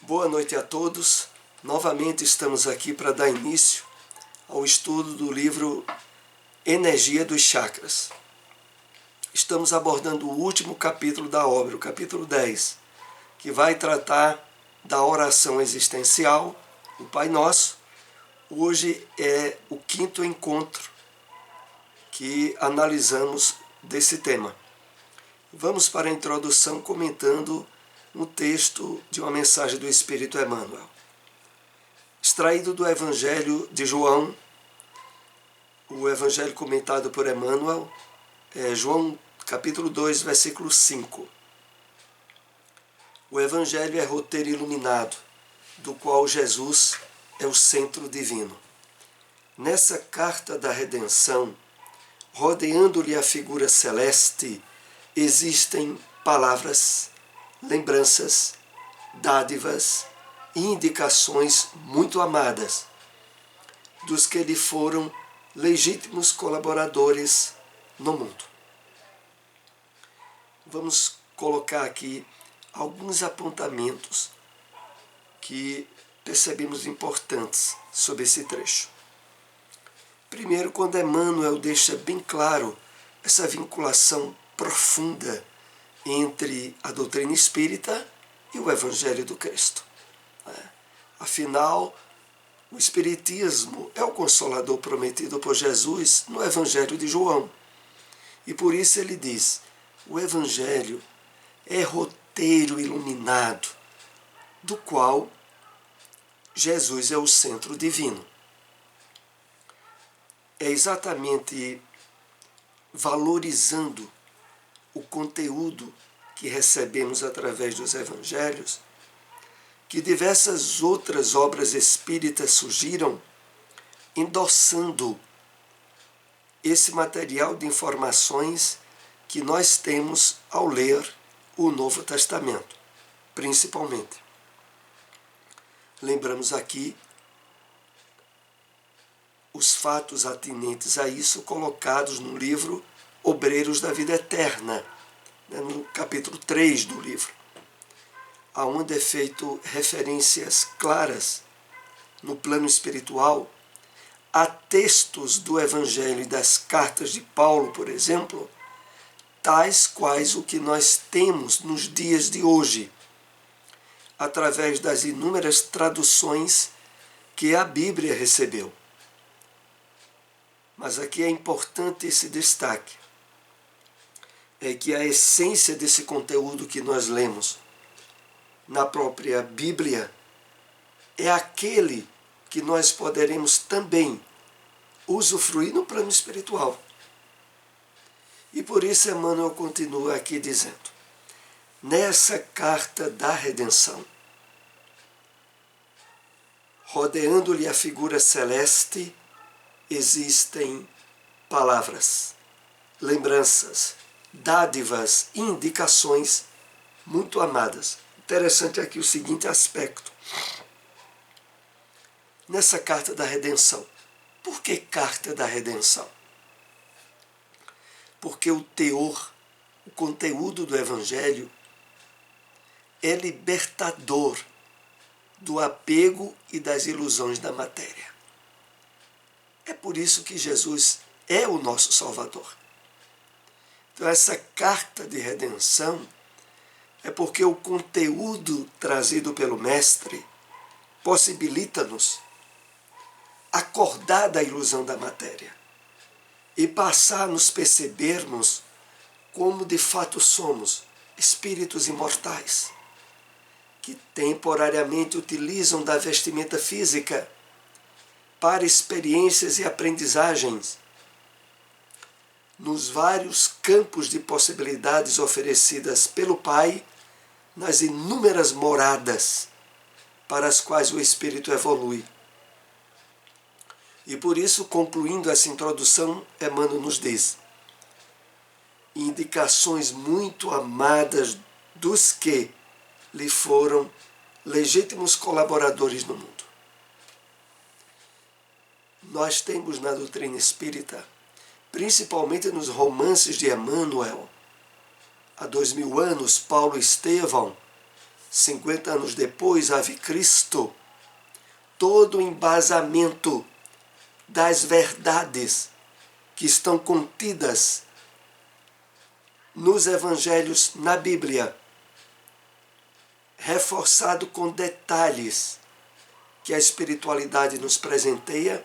Boa noite a todos. Novamente estamos aqui para dar início ao estudo do livro Energia dos Chakras. Estamos abordando o último capítulo da obra, o capítulo 10, que vai tratar da oração existencial, o Pai Nosso. Hoje é o quinto encontro que analisamos desse tema. Vamos para a introdução comentando um texto de uma mensagem do Espírito Emmanuel. Extraído do Evangelho de João, o Evangelho comentado por Emmanuel, João capítulo 2, versículo 5. O Evangelho é roteiro iluminado, do qual Jesus é o centro divino. Nessa carta da redenção, rodeando-lhe a figura celeste, existem palavras, lembranças, dádivas e indicações muito amadas dos que lhe foram legítimos colaboradores no mundo. Vamos colocar aqui alguns apontamentos que percebemos importantes sobre esse trecho. Primeiro, quando Emmanuel deixa bem claro essa vinculação profunda entre a doutrina espírita e o Evangelho do Cristo. Afinal, o Espiritismo é o consolador prometido por Jesus no Evangelho de João. E por isso ele diz, o Evangelho é roteiro iluminado, do qual Jesus é o centro divino. É exatamente valorizando o conteúdo que recebemos através dos evangelhos, que diversas outras obras espíritas surgiram endossando esse material de informações que nós temos ao ler o Novo Testamento, principalmente. Lembramos aqui os fatos atinentes a isso colocados no livro Obreiros da Vida Eterna, no capítulo 3 do livro, onde é feito referências claras no plano espiritual a textos do Evangelho e das cartas de Paulo, por exemplo, tais quais o que nós temos nos dias de hoje, através das inúmeras traduções que a Bíblia recebeu. Mas aqui é importante esse destaque, é que a essência desse conteúdo que nós lemos na própria Bíblia é aquele que nós poderemos também usufruir no plano espiritual. E por isso Emmanuel continua aqui dizendo, nessa carta da redenção, rodeando-lhe a figura celeste, existem palavras, lembranças, dádivas e indicações muito amadas. Interessante aqui o seguinte aspecto. Nessa carta da redenção. Por que carta da redenção? Porque o teor, o conteúdo do Evangelho é libertador do apego e das ilusões da matéria. É por isso que Jesus é o nosso Salvador. Então essa carta de redenção é porque o conteúdo trazido pelo Mestre possibilita-nos acordar da ilusão da matéria e passar a nos percebermos como de fato somos, espíritos imortais, que temporariamente utilizam da vestimenta física para experiências e aprendizagens nos vários campos de possibilidades oferecidas pelo Pai, nas inúmeras moradas para as quais o Espírito evolui. E por isso, concluindo essa introdução, Emmanuel nos diz, indicações muito amadas dos que lhe foram legítimos colaboradores no mundo. Nós temos na doutrina espírita, principalmente nos romances de Emmanuel, há 2000 anos, Paulo Estevão, 50 anos depois, Ave Cristo, todo o embasamento das verdades que estão contidas nos evangelhos, na Bíblia, reforçado com detalhes que a espiritualidade nos presenteia,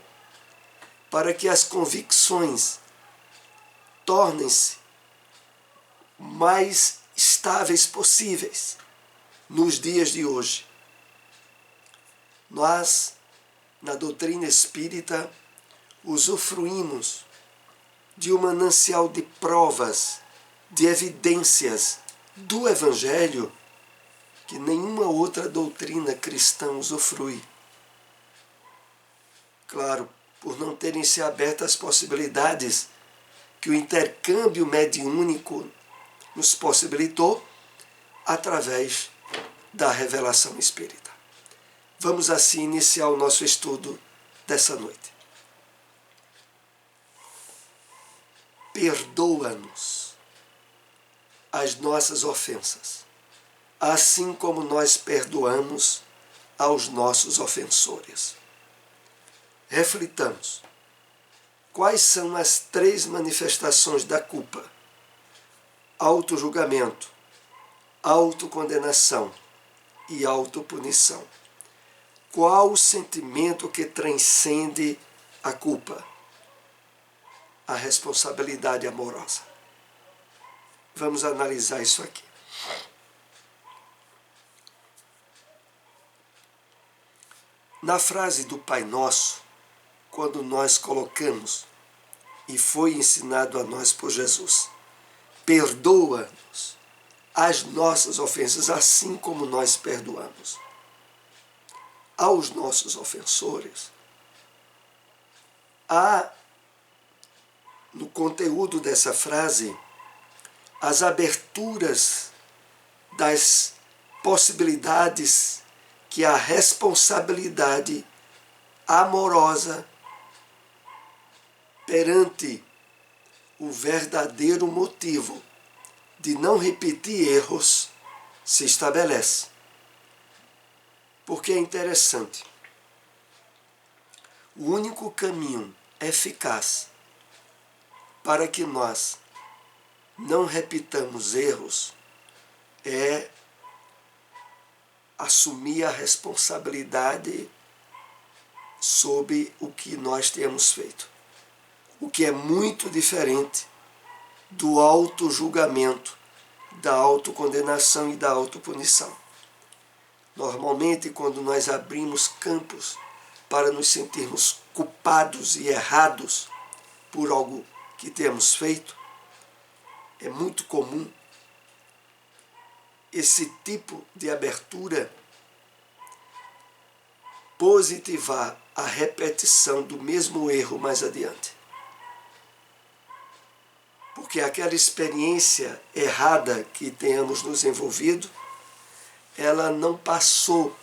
para que as convicções tornem-se mais estáveis possíveis nos dias de hoje. Nós, na doutrina espírita, usufruímos de um manancial de provas, de evidências do Evangelho que nenhuma outra doutrina cristã usufrui. Claro, por não terem se aberto as possibilidades que o intercâmbio mediúnico nos possibilitou através da revelação espírita. Vamos assim iniciar o nosso estudo dessa noite. Perdoa-nos as nossas ofensas, assim como nós perdoamos aos nossos ofensores. Reflitamos. Quais são as 3 manifestações da culpa? Autojulgamento, autocondenação e autopunição. Qual o sentimento que transcende a culpa? A responsabilidade amorosa. Vamos analisar isso aqui. Na frase do Pai Nosso, quando nós colocamos, e foi ensinado a nós por Jesus, perdoa-nos as nossas ofensas, assim como nós perdoamos aos nossos ofensores, há no conteúdo dessa frase as aberturas das possibilidades que a responsabilidade amorosa perante o verdadeiro motivo de não repetir erros se estabelece. Porque é interessante. O único caminho eficaz para que nós não repitamos erros é assumir a responsabilidade sobre o que nós temos feito. O que é muito diferente do autojulgamento, da autocondenação e da autopunição. Normalmente, quando nós abrimos campos para nos sentirmos culpados e errados por algo que temos feito, é muito comum esse tipo de abertura positivar a repetição do mesmo erro mais adiante. Porque aquela experiência errada que tenhamos nos envolvido, ela não passou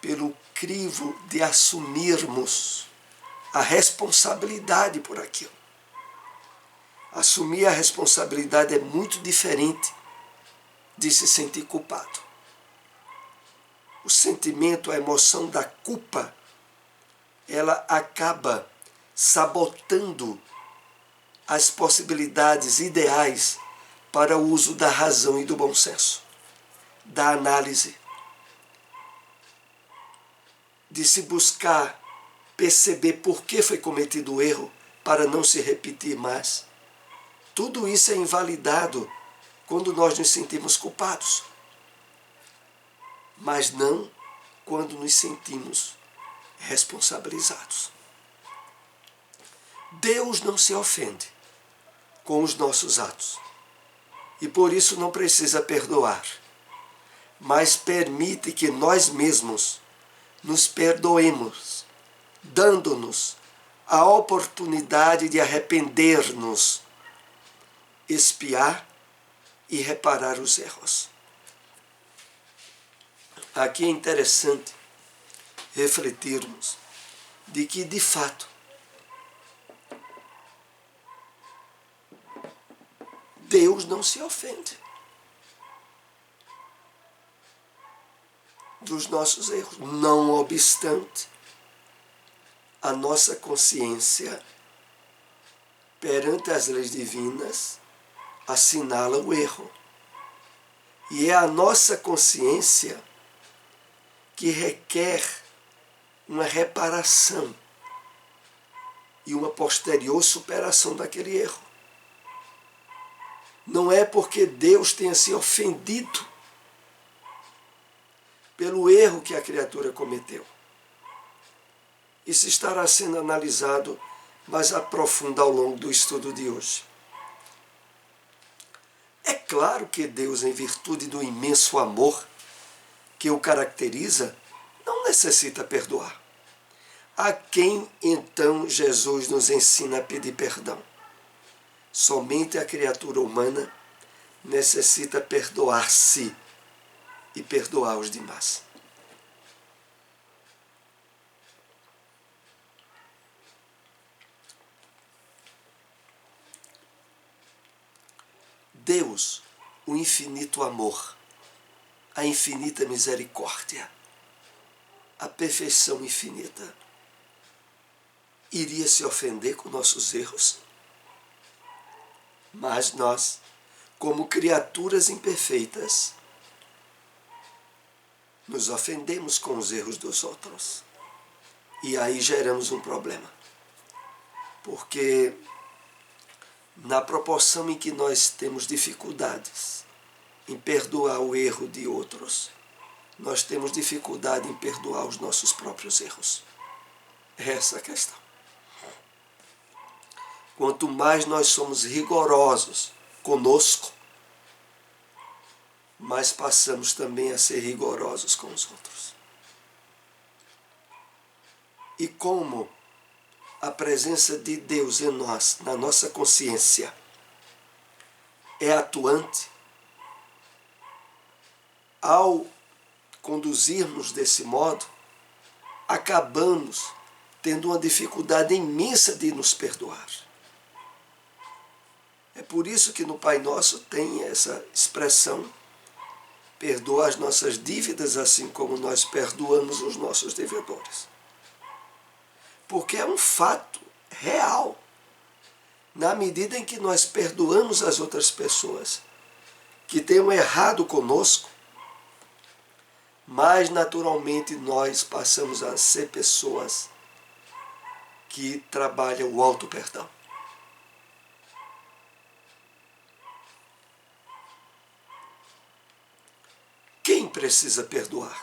pelo crivo de assumirmos a responsabilidade por aquilo. Assumir a responsabilidade é muito diferente de se sentir culpado. O sentimento, a emoção da culpa, ela acaba sabotando as possibilidades ideais para o uso da razão e do bom senso, da análise, de se buscar perceber por que foi cometido o erro para não se repetir mais. Tudo isso é invalidado quando nós nos sentimos culpados, mas não quando nos sentimos responsabilizados. Deus não se ofende com os nossos atos e por isso não precisa perdoar, mas permite que nós mesmos nos perdoemos, dando-nos a oportunidade de arrepender-nos, expiar e reparar os erros. Aqui é interessante refletirmos de que, de fato, Deus não se ofende. dos nossos erros. Não obstante, a nossa consciência, perante as leis divinas, assinala o erro. E é a nossa consciência que requer uma reparação e uma posterior superação daquele erro. Não é porque Deus tenha se ofendido pelo erro que a criatura cometeu. Isso estará sendo analisado mais a profundo ao longo do estudo de hoje. É claro que Deus, em virtude do imenso amor que o caracteriza, não necessita perdoar. A quem então Jesus nos ensina a pedir perdão? Somente a criatura humana necessita perdoar-se e perdoar os demais. Deus, o infinito amor, a infinita misericórdia, a perfeição infinita, iria se ofender com nossos erros? Mas nós, como criaturas imperfeitas, nos ofendemos com os erros dos outros. E aí geramos um problema. Porque na proporção em que nós temos dificuldades em perdoar o erro de outros, nós temos dificuldade em perdoar os nossos próprios erros. É essa a questão. Quanto mais nós somos rigorosos conosco, mais passamos também a ser rigorosos com os outros. E como a presença de Deus em nós, na nossa consciência, é atuante, ao conduzirmos desse modo, acabamos tendo uma dificuldade imensa de nos perdoar. É por isso que no Pai Nosso tem essa expressão: perdoa as nossas dívidas assim como nós perdoamos os nossos devedores. Porque é um fato real. Na medida em que nós perdoamos as outras pessoas que tenham errado conosco, mais naturalmente nós passamos a ser pessoas que trabalham o auto-perdão. Quem precisa perdoar?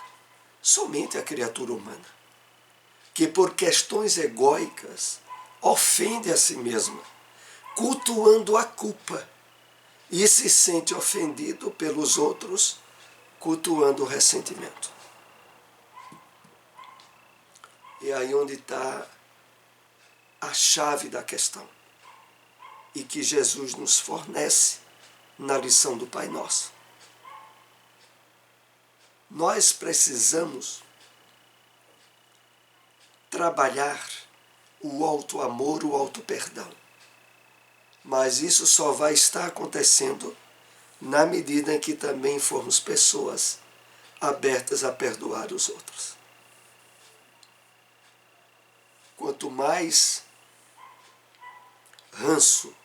Somente a criatura humana, que por questões egóicas ofende a si mesma, cultuando a culpa, e se sente ofendido pelos outros, cultuando o ressentimento. E aí onde está a chave da questão, e que Jesus nos fornece na lição do Pai Nosso. Nós precisamos trabalhar o auto-amor, o auto-perdão. Mas isso só vai estar acontecendo na medida em que também formos pessoas abertas a perdoar os outros. Quanto mais ranço,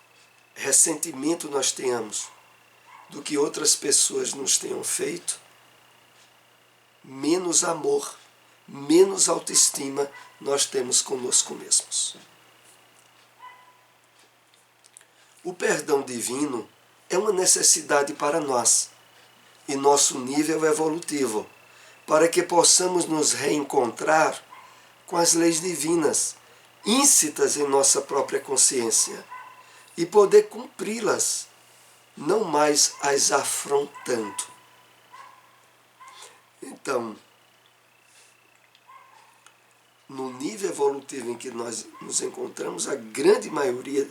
ressentimento nós tenhamos do que outras pessoas nos tenham feito, menos amor, menos autoestima nós temos conosco mesmos. O perdão divino é uma necessidade para nós e nosso nível evolutivo, para que possamos nos reencontrar com as leis divinas, íncitas em nossa própria consciência, e poder cumpri-las, não mais as afrontando. Então, no nível evolutivo em que nós nos encontramos, a grande maioria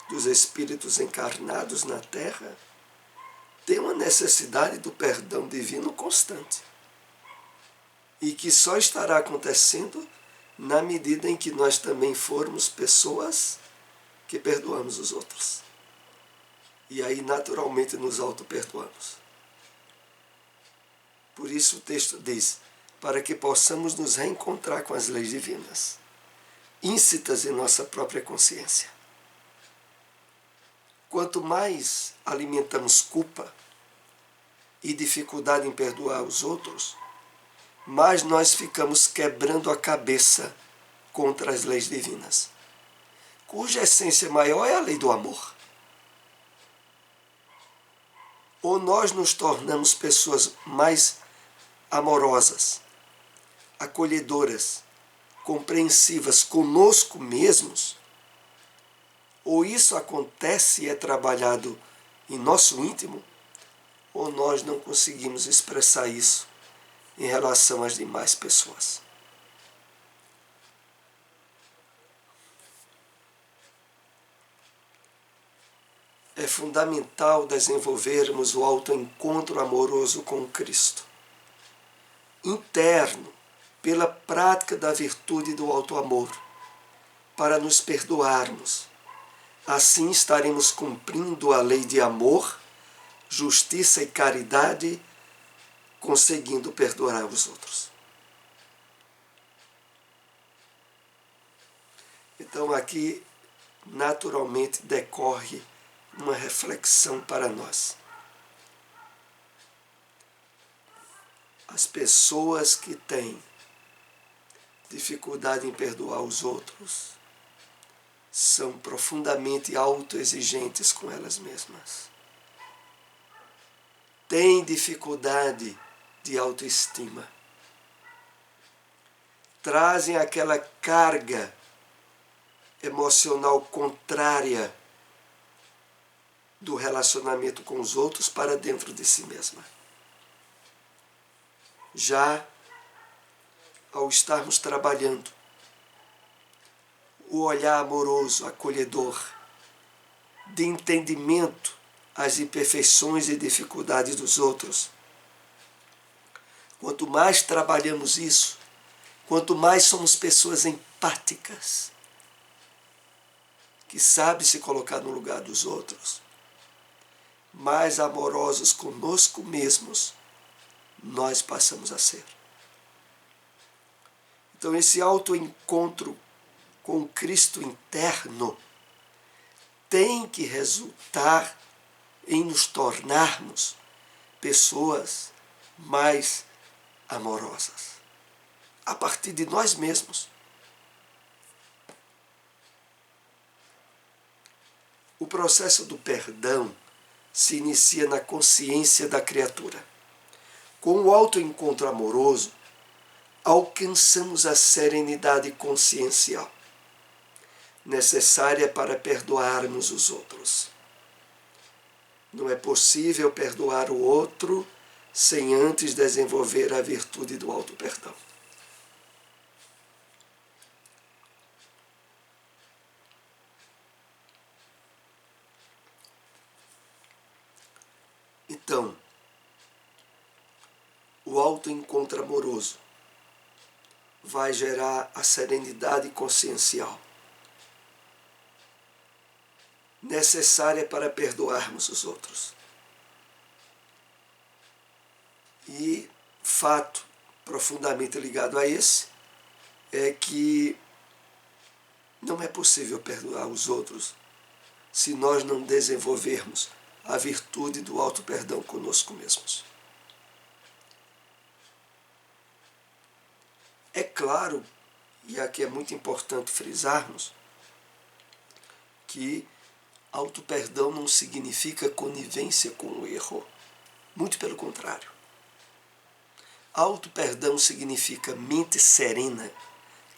dos espíritos encarnados na Terra tem uma necessidade do perdão divino constante. E que só estará acontecendo na medida em que nós também formos pessoas que perdoamos os outros. E aí naturalmente nos auto-perdoamos. Por isso o texto diz: para que possamos nos reencontrar com as leis divinas, íncitas em nossa própria consciência. Quanto mais alimentamos culpa e dificuldade em perdoar os outros, mais nós ficamos quebrando a cabeça contra as leis divinas, cuja essência maior é a lei do amor. Ou nós nos tornamos pessoas mais amorosas, acolhedoras, compreensivas conosco mesmos, ou isso acontece e é trabalhado em nosso íntimo, ou nós não conseguimos expressar isso em relação às demais pessoas. É fundamental desenvolvermos o autoencontro amoroso com Cristo, interno, pela prática da virtude do auto-amor, para nos perdoarmos. Assim estaremos cumprindo a lei de amor, justiça e caridade, conseguindo perdoar os outros. Então aqui, naturalmente, decorre uma reflexão para nós. As pessoas que têm dificuldade em perdoar os outros são profundamente autoexigentes com elas mesmas. Têm dificuldade de autoestima. Trazem aquela carga emocional contrária do relacionamento com os outros para dentro de si mesma. Já ao estarmos trabalhando o olhar amoroso, acolhedor, de entendimento às imperfeições e dificuldades dos outros, quanto mais trabalhamos isso, quanto mais somos pessoas empáticas, que sabem se colocar no lugar dos outros, mais amorosos conosco mesmos nós passamos a ser. Então esse autoencontro com o Cristo interno tem que resultar em nos tornarmos pessoas mais amorosas, a partir de nós mesmos. O processo do perdão se inicia na consciência da criatura. Com o autoencontro amoroso, alcançamos a serenidade consciencial, necessária para perdoarmos os outros. Não é possível perdoar o outro sem antes desenvolver a virtude do auto-perdão. Então, o autoencontro amoroso vai gerar a serenidade consciencial necessária para perdoarmos os outros. E fato profundamente ligado a esse é que não é possível perdoar os outros se nós não desenvolvermos a virtude do auto-perdão conosco mesmos. É claro, e aqui é muito importante frisarmos, que auto-perdão não significa conivência com o erro. Muito pelo contrário. Auto-perdão significa mente serena,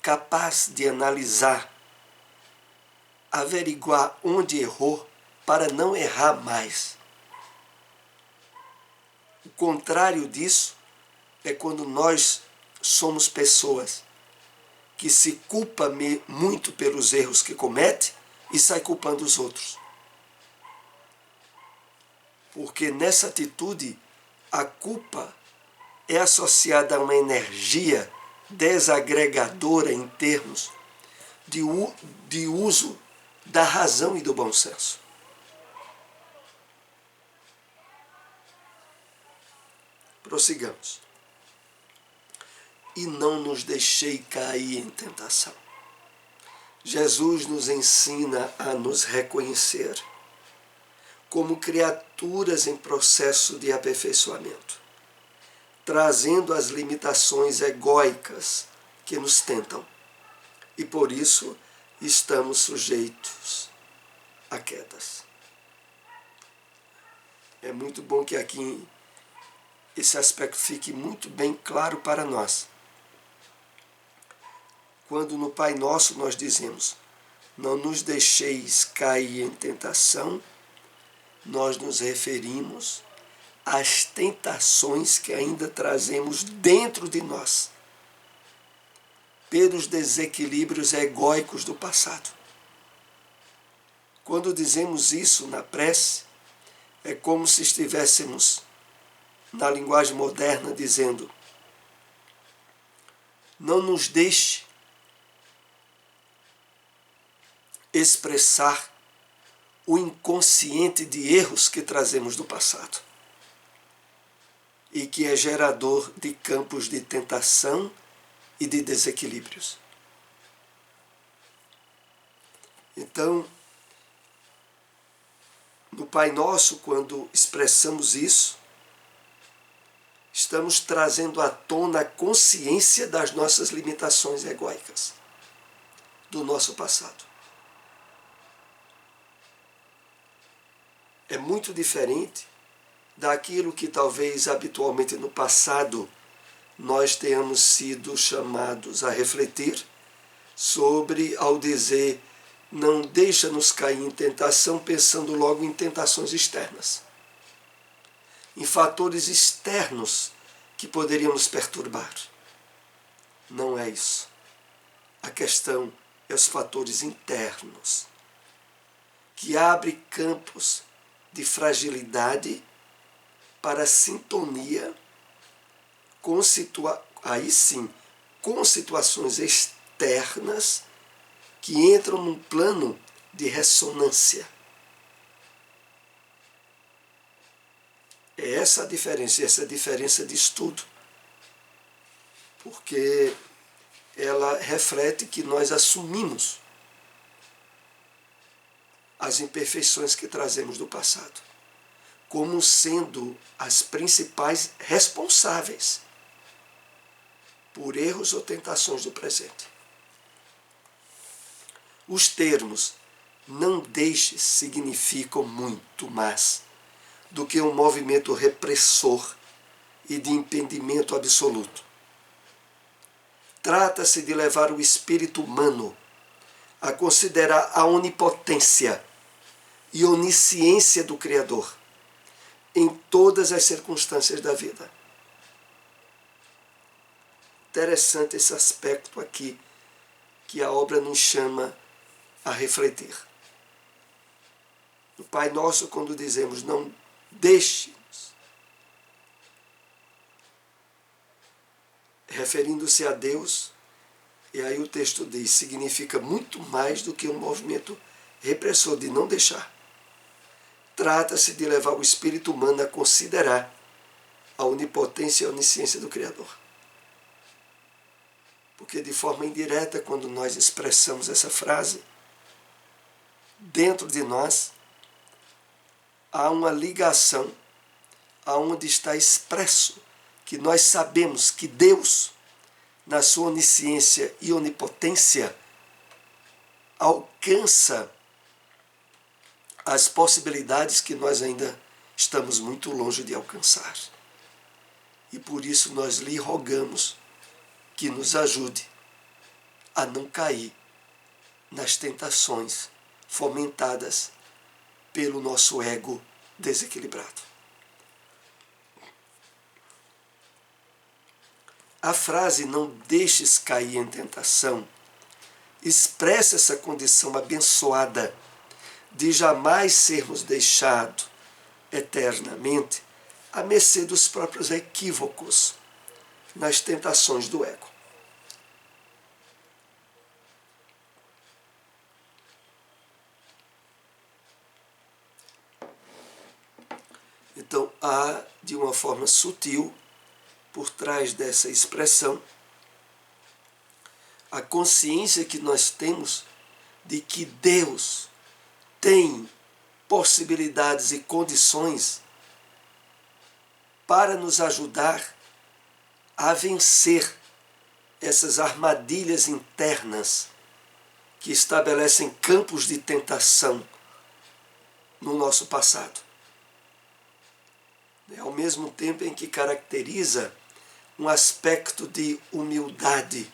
capaz de analisar, averiguar onde errou para não errar mais. O contrário disso é quando nós somos pessoas que se culpam muito pelos erros que comete e sai culpando os outros. Porque nessa atitude, a culpa é associada a uma energia desagregadora em termos de uso da razão e do bom senso. Prossigamos. e não nos deixei cair em tentação. Jesus nos ensina a nos reconhecer como criaturas em processo de aperfeiçoamento, trazendo as limitações egóicas que nos tentam. E por isso estamos sujeitos a quedas. É muito bom que aqui esse aspecto fique muito bem claro para nós. Quando no Pai Nosso nós dizemos, não nos deixeis cair em tentação, nós nos referimos às tentações que ainda trazemos dentro de nós, pelos desequilíbrios egóicos do passado. Quando dizemos isso na prece, é como se estivéssemos, na linguagem moderna, dizendo: não nos deixe expressar o inconsciente de erros que trazemos do passado e que é gerador de campos de tentação e de desequilíbrios. Então, no Pai Nosso, quando expressamos isso, estamos trazendo à tona a consciência das nossas limitações egóicas, do nosso passado. É muito diferente daquilo que talvez habitualmente no passado nós tenhamos sido chamados a refletir sobre, ao dizer, não deixa-nos cair em tentação, pensando logo em tentações externas, em fatores externos que poderiam nos perturbar. Não é isso. A questão é os fatores internos, que abrem campos de fragilidade para sintonia com situações externas que entram num plano de ressonância. É essa a diferença, essa diferença de estudo, porque ela reflete que nós assumimos as imperfeições que trazemos do passado como sendo as principais responsáveis por erros ou tentações do presente. Os termos não deixes significam muito mais do que um movimento repressor e de impedimento absoluto. Trata-se de levar o espírito humano a considerar a onipotência e onisciência do Criador em todas as circunstâncias da vida. Interessante esse aspecto aqui que a obra nos chama a refletir. No Pai Nosso, quando dizemos não deixe-nos, referindo-se a Deus, e aí o texto diz, significa muito mais do que um movimento repressor de não deixar. Trata-se de levar o espírito humano a considerar a onipotência e a onisciência do Criador. Porque de forma indireta, quando nós expressamos essa frase, dentro de nós há uma ligação aonde está expresso que nós sabemos que Deus, na sua onisciência e onipotência, alcança as possibilidades que nós ainda estamos muito longe de alcançar. E por isso nós lhe rogamos que nos ajude a não cair nas tentações fomentadas pelo nosso ego desequilibrado. A frase não deixes cair em tentação expressa essa condição abençoada de jamais sermos deixados eternamente à mercê dos próprios equívocos nas tentações do ego. Então, há, de uma forma sutil, por trás dessa expressão, a consciência que nós temos de que Deus tem possibilidades e condições para nos ajudar a vencer essas armadilhas internas que estabelecem campos de tentação no nosso passado. Ao mesmo tempo em que caracteriza um aspecto de humildade,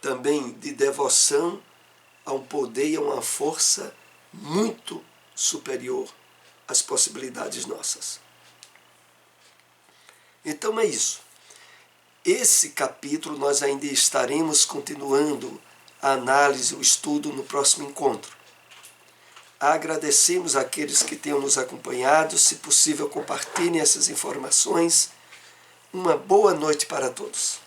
também de devoção a um poder e a uma força muito superior às possibilidades nossas. Então é isso. Esse capítulo nós ainda estaremos continuando a análise, o estudo no próximo encontro. Agradecemos àqueles que tenham nos acompanhado, se possível compartilhem essas informações. Uma boa noite para todos.